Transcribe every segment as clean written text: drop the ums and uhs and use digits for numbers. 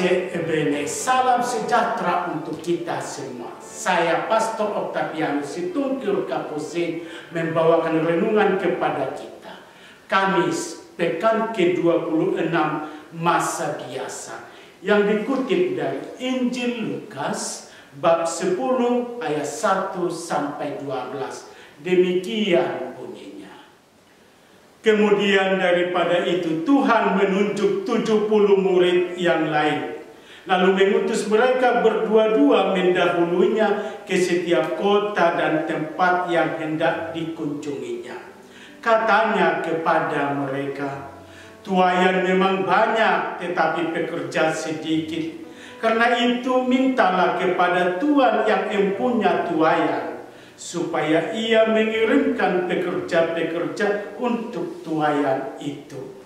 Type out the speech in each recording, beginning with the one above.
Pace Ebene, salam sejahtera untuk kita semua. Saya Pastor Octavianus Situngkir Kaposen membawakan renungan kepada kita. Kamis, pekan ke-26 masa biasa, yang dikutip dari Injil Lukas bab 10 ayat 1 sampai 12. Demikian bunyinya. Kemudian daripada itu Tuhan menunjuk 70 murid yang lain, lalu mengutus mereka berdua-dua mendahulunya ke setiap kota dan tempat yang hendak dikunjunginya. Katanya kepada mereka, tuaian memang banyak tetapi pekerja sedikit. Karena itu mintalah kepada Tuhan yang empunya tuaian, supaya ia mengirimkan pekerja-pekerja untuk tuaian itu.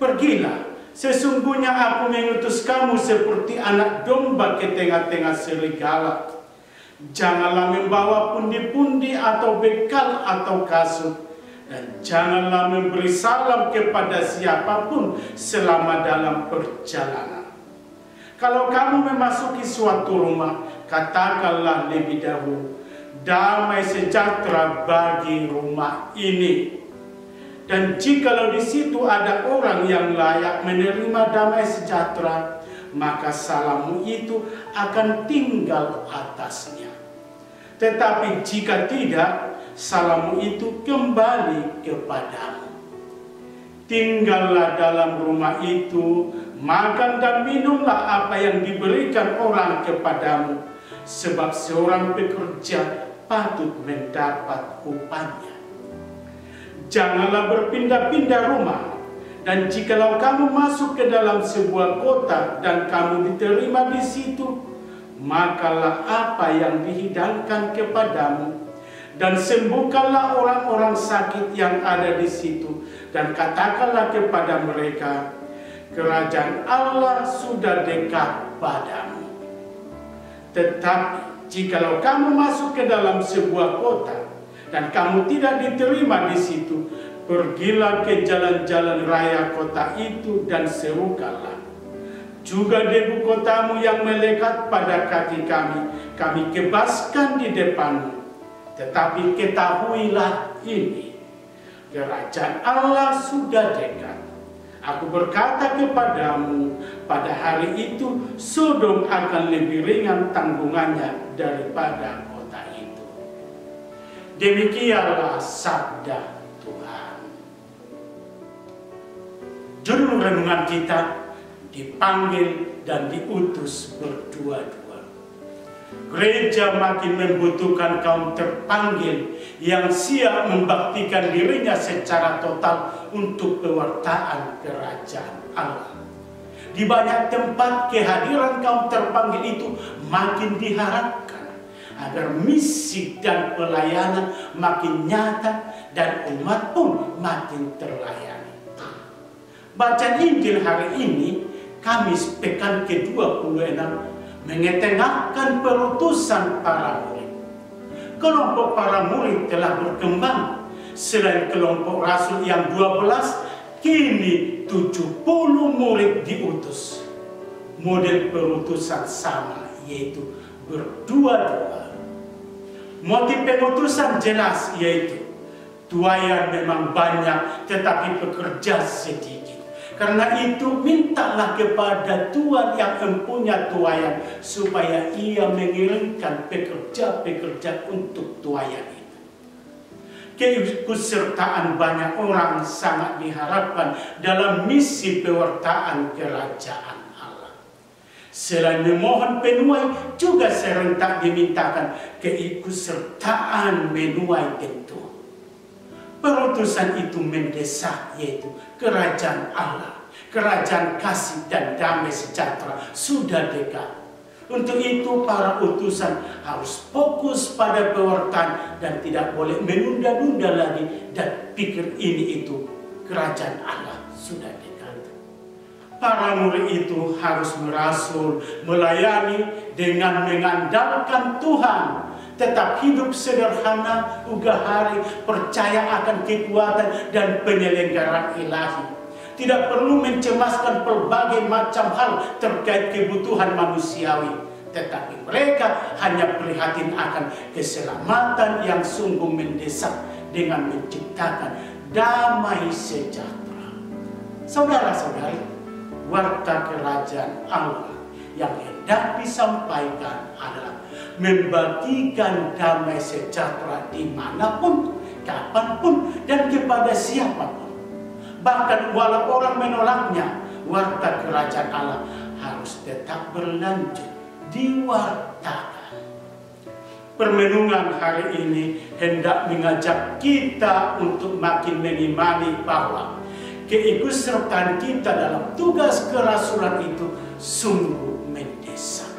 Pergilah, sesungguhnya aku mengutus kamu seperti anak domba ke tengah-tengah serigala. Janganlah membawa pundi-pundi atau bekal atau kasut, dan janganlah memberi salam kepada siapapun selama dalam perjalanan. Kalau kamu memasuki suatu rumah, katakanlah lebih dahulu, damai sejahtera bagi rumah ini. Dan jikalau di situ ada orang yang layak menerima damai sejahtera, maka salammu itu akan tinggal atasnya. Tetapi jika tidak, salammu itu kembali kepadamu. Tinggallah dalam rumah itu, makan dan minumlah apa yang diberikan orang kepadamu, sebab seorang pekerja patut mendapat upahnya. Janganlah berpindah-pindah rumah, dan jikalau kamu masuk ke dalam sebuah kota dan kamu diterima di situ, makalah apa yang dihidangkan kepadamu, dan sembuhkanlah orang-orang sakit yang ada di situ, dan katakanlah kepada mereka, kerajaan Allah sudah dekat padamu. Tetapi jikalau kamu masuk ke dalam sebuah kota dan kamu tidak diterima di situ, pergilah ke jalan-jalan raya kota itu dan serukanlah, juga debu kotamu yang melekat pada kaki kami kebaskan di depanmu. Tetapi ketahuilah ini, kerajaan Allah sudah dekat. Aku berkata kepadamu, pada hari itu Sodom akan lebih ringan tanggungannya daripada kota itu. Demikianlah sabda Tuhan. Judul renungan kita, dipanggil dan diutus berdua-dua. Gereja makin membutuhkan kaum terpanggil yang siap membaktikan dirinya secara total untuk pewartaan kerajaan Allah. Di banyak tempat kehadiran kaum terpanggil itu makin diharapkan agar misi dan pelayanan makin nyata dan umat pun makin terlayani. Bacaan Injil hari ini, Kamis pekan ke-26, mengetengahkan perutusan para murid. Kelompok para murid telah berkembang. Selain kelompok rasul yang 12, kini 70 murid diutus. Model perutusan sama, yaitu berdua-dua. Motif pengutusan jelas, yaitu tuaian memang banyak tetapi pekerja sedikit. Karena itu mintalah kepada Tuhan yang empunya tuaian, supaya ia mengirimkan pekerja-pekerja untuk tuaian itu. Keikutsertaan banyak orang sangat diharapkan dalam misi pewartaan kerajaan Allah. Selain memohon penuai, juga serentak dimintakan keikutsertaan menuai tentu. Perutusan itu mendesak, yaitu kerajaan Allah, kerajaan kasih dan damai sejahtera sudah dekat. Untuk itu para utusan harus fokus pada pewartaan dan tidak boleh menunda-nunda lagi dan pikir ini itu, kerajaan Allah sudah dekat. Para murid itu harus merasul, melayani dengan mengandalkan Tuhan, tetap hidup sederhana, ugah hari, percaya akan kekuatan dan penyelenggaraan ilahi. tidak perlu mencemaskan berbagai macam hal terkait kebutuhan manusiawi, tetapi mereka hanya prihatin akan keselamatan yang sungguh mendesak dengan menciptakan damai sejahtera. Saudara-saudari, warta kerajaan Allah yang hendak disampaikan adalah membagikan damai sejahtera dimanapun, kapanpun, dan kepada siapapun. Bahkan walau orang menolaknya, warta kerajaan Allah harus tetap berlanjut diwartakan. Permenungan hari ini hendak mengajak kita untuk makin mengimani bahwa keikutsertaan kita dalam tugas kerasulan itu sungguh mendesak.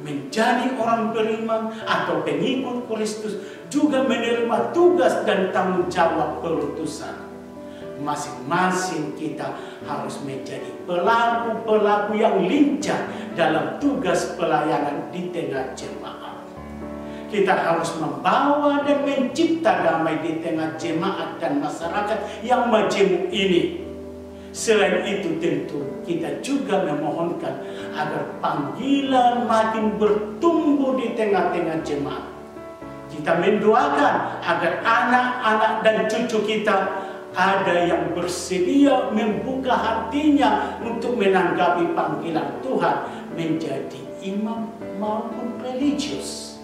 Menjadi orang beriman atau pengikut Kristus juga menerima tugas dan tanggung jawab perutusan. Masing-masing kita harus menjadi pelaku-pelaku yang lincah dalam tugas pelayanan di tengah jemaat. Kita harus membawa dan mencipta damai di tengah jemaat dan masyarakat yang majemuk ini. Selain itu tentu kita juga memohonkan agar panggilan makin bertumbuh di tengah-tengah jemaat. Kita mendoakan agar anak-anak dan cucu kita ada yang bersedia membuka hatinya untuk menanggapi panggilan Tuhan menjadi imam maupun religius.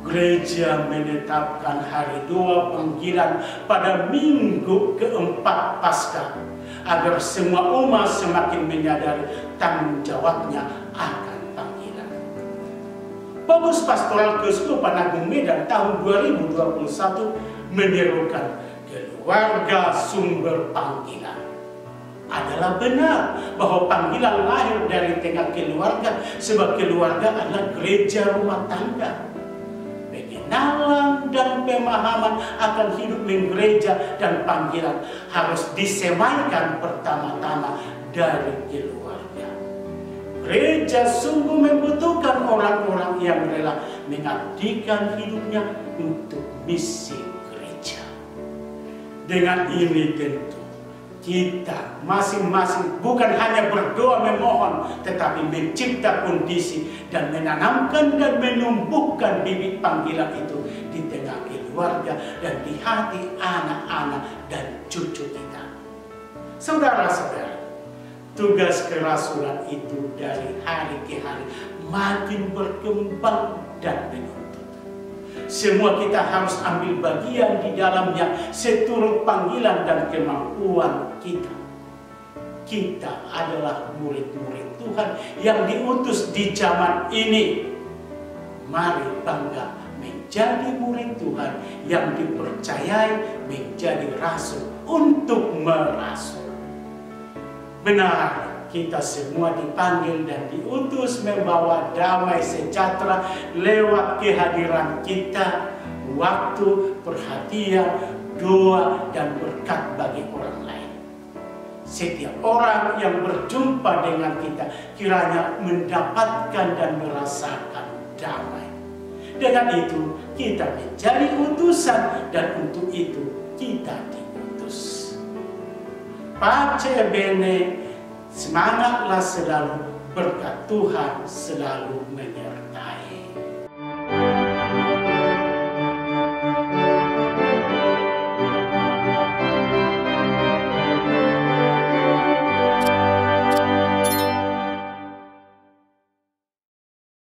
Gereja menetapkan hari doa panggilan pada minggu keempat Paskah agar semua umat semakin menyadari tanggung jawabnya akan panggilan. Paulus Pastoral Keuskupan Agung Medan tahun 2021 menyerukan keluarga sumber panggilan. Adalah benar bahwa panggilan lahir dari tengah keluarga, sebab keluarga adalah gereja rumah tangga. Pengenalan dan pemahaman akan hidup menggereja dan panggilan harus disemaikan pertama-tama dari keluarga. Gereja sungguh membutuhkan orang-orang yang rela mengabdikan hidupnya untuk misi gereja. Dengan ini tentu kita masing-masing bukan hanya berdoa memohon, tetapi mencipta kondisi dan menanamkan dan menumbuhkan bibit panggilan itu di tengah keluarga dan di hati anak-anak dan cucu kita. Saudara-saudara, tugas kerasulan itu dari hari ke hari makin berkembang dan menuntut. Semua kita harus ambil bagian di dalamnya seturut panggilan dan kemampuan kita. Kita adalah murid-murid Tuhan yang diutus di zaman ini. Mari bangga menjadi murid Tuhan yang dipercayai menjadi rasul untuk merasul. Benar, kita semua dipanggil dan diutus membawa damai sejahtera lewat kehadiran kita, waktu, perhatian, doa, dan berkat bagi orang lain. Setiap orang yang berjumpa dengan kita kiranya mendapatkan dan merasakan damai. Dengan itu kita menjadi utusan dan untuk itu kita diutus. Pace bene, semangatlah selalu, berkat Tuhan selalu menyertai.